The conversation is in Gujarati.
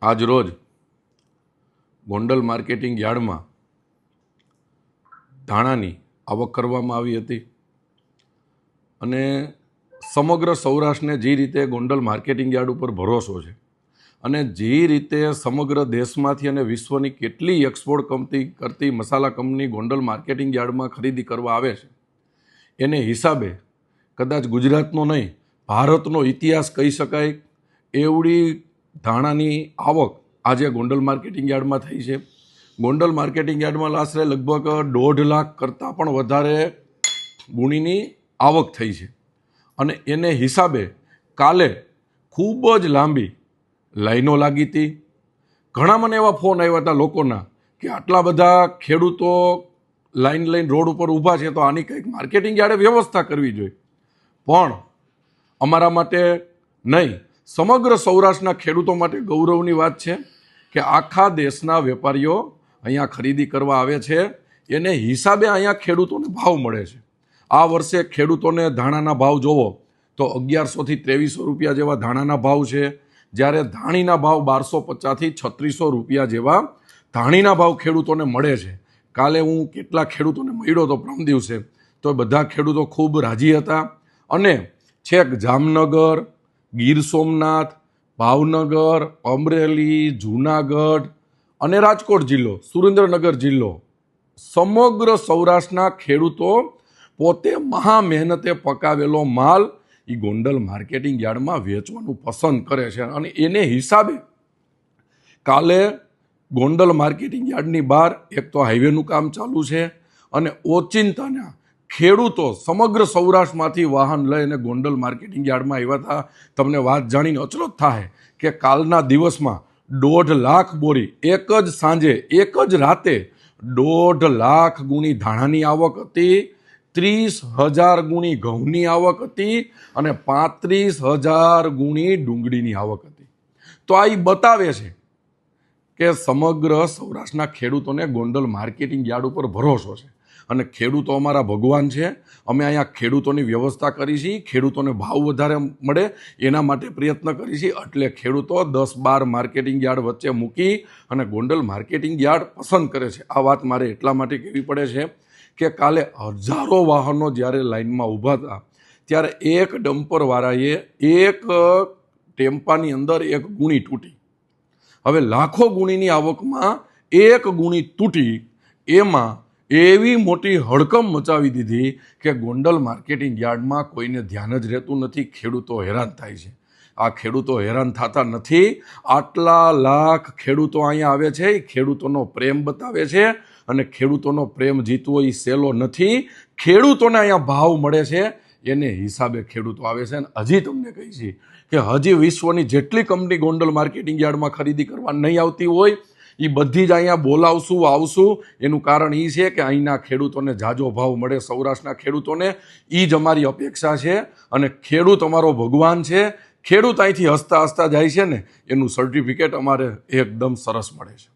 આજરોજ ગોંડલ માર્કેટિંગ યાર્ડમાં ધાણાની આવક કરવામાં આવી હતી અને સમગ્ર સૌરાષ્ટ્રને જે રીતે ગોંડલ માર્કેટિંગ યાર્ડ ઉપર ભરોસો છે અને જે રીતે સમગ્ર દેશમાંથી અને વિશ્વની કેટલી એક્સપોર્ટ કંપની કરતી મસાલા કંપની ગોંડલ માર્કેટિંગ યાર્ડમાં ખરીદી કરવા આવે છે એને હિસાબે કદાચ ગુજરાતનો નહીં ભારતનો ઇતિહાસ કહી શકાય એવડી ધાણાની આવક આજે ગોંડલ માર્કેટિંગ યાર્ડમાં થઈ છે. ગોંડલ માર્કેટિંગ યાર્ડમાં આશરે લગભગ 1.5 લાખ કરતાં પણ વધારે ગુણીની આવક થઈ છે અને એને હિસાબે કાલે ખૂબ જ લાંબી લાઈનો લાગી હતી. ઘણા મને એવા ફોન આવ્યા હતા લોકોના કે આટલા બધા ખેડૂતો લાઈન લઈને રોડ ઉપર ઊભા છે તો આની કંઈક માર્કેટિંગ યાર્ડે વ્યવસ્થા કરવી જોઈએ. પણ અમારા માટે નહીં, સમગ્ર સૌરાષ્ટ્રના ખેડૂતો માટે ગૌરવની વાત છે કે આખા દેશના વેપારીઓ અહીંયા ખરીદી કરવા આવે છે, એને હિસાબે અહીંયા ખેડૂતોને ભાવ મળે છે. આ વર્ષે ખેડૂતોને ધાણાના ભાવ જોવો તો 1100 થી 2300 રૂપિયા જેવા ધાણાના ભાવ છે, જ્યારે ધાણીના ભાવ 1250 થી 3600 રૂપિયા જેવા ધાણીના ભાવ ખેડૂતોને મળે છે. કાલે હું કેટલા ખેડૂતોને મળ્યો હતો પ્રમ દિવસે, તો બધા ખેડૂતો ખૂબ રાજી હતા અને છેક જામનગર, ગીર સોમનાથ, ભાવનગર, અમરેલી, જૂનાગઢ અને રાજકોટ જિલ્લો, સુરેન્દ્રનગર જિલ્લો, સમગ્ર સૌરાષ્ટ્રના ખેડૂતો પોતે મહા મહેનતે પકાવેલો માલ એ ગોંડલ માર્કેટિંગ યાર્ડમાં વેચવાનું પસંદ કરે છે અને એને હિસાબે કાલે ગોંડલ માર્કેટિંગ યાર્ડની બહાર એક તો હાઈવેનું કામ ચાલુ છે અને ઓચિંતાના ખેડૂતો સમગ્ર સૌરાષ્ટ્રમાંથી વાહન લઈને ગોંડલ માર્કેટિંગ યાર્ડમાં આવ્યા હતા. તમને વાત જાણીને અચરજ થાય કે કાલના દિવસમાં 1.5 લાખ બોરી એક જ સાંજે એક જ રાતે 1.5 લાખ ગુણી ધાણાની આવક હતી, 30,000 ગુણી ઘઉંની આવક હતી અને 35,000 ગુણી ડુંગળીની આવક હતી. તો આ બતાવે છે કે સમગ્ર સૌરાષ્ટ્રના ખેડૂતોને ગોંડલ માર્કેટિંગ યાર્ડ ઉપર ભરોસો છે અને ખેડૂતો અમારા ભગવાન છે. અમે અહીંયા ખેડૂતોની વ્યવસ્થા કરી છે, ખેડૂતોને ભાવ વધારે મળે એના માટે પ્રયત્ન કરી છે. એટલે ખેડૂતો 10-12 માર્કેટિંગ યાર્ડ વચ્ચે મૂકી અને ગોંડલ માર્કેટિંગ યાર્ડ પસંદ કરે છે. આ વાત મારે એટલા માટે કહેવી પડે છે કે કાલે હજારો વાહનો જ્યારે લાઇનમાં ઊભા હતા ત્યારે એક ડમ્પરવાળાએ એક ટેમ્પાની અંદર એક ગુણી તૂટી. હવે લાખો ગુણીની આવકમાં એક ગુણી તૂટી, એમાં એવી મોટી હડકંપ મચાવી દીધી કે ગોંડલ માર્કેટિંગ યાર્ડમાં કોઈને ધ્યાન જ રહેતું નથી. ખેડૂતો હેરાન થાય છે. આ ખેડૂતો હેરાન થતા નથી. આટલા લાખ ખેડૂતો અહીંયા આવે છે, એ ખેડૂતોનો પ્રેમ બતાવે છે અને ખેડૂતોનો પ્રેમ જીતવો એ સહેલો નથી. ખેડૂતોને અહીંયા ભાવ મળે છે એને હિસાબે ખેડૂતો આવે છે. અને હજી તમને કહી છે કે હજી વિશ્વની જેટલી કંપની ગોંડલ માર્કેટિંગ યાર્ડમાં ખરીદી કરવા નહીં આવતી હોય એ બધી જ અહીંયા બોલાવશું, આવશું. એનું કારણ એ છે કે અહીંના ખેડૂતોને ઝાઝો ભાવ મળે, સૌરાષ્ટ્રના ખેડૂતોને. એ જ અમારી અપેક્ષા છે અને ખેડૂત અમારો ભગવાન છે. ખેડૂત અહીંથી હસતા હસતા જાય છે ને એનું સર્ટિફિકેટ અમારે એકદમ સરસ મળે છે.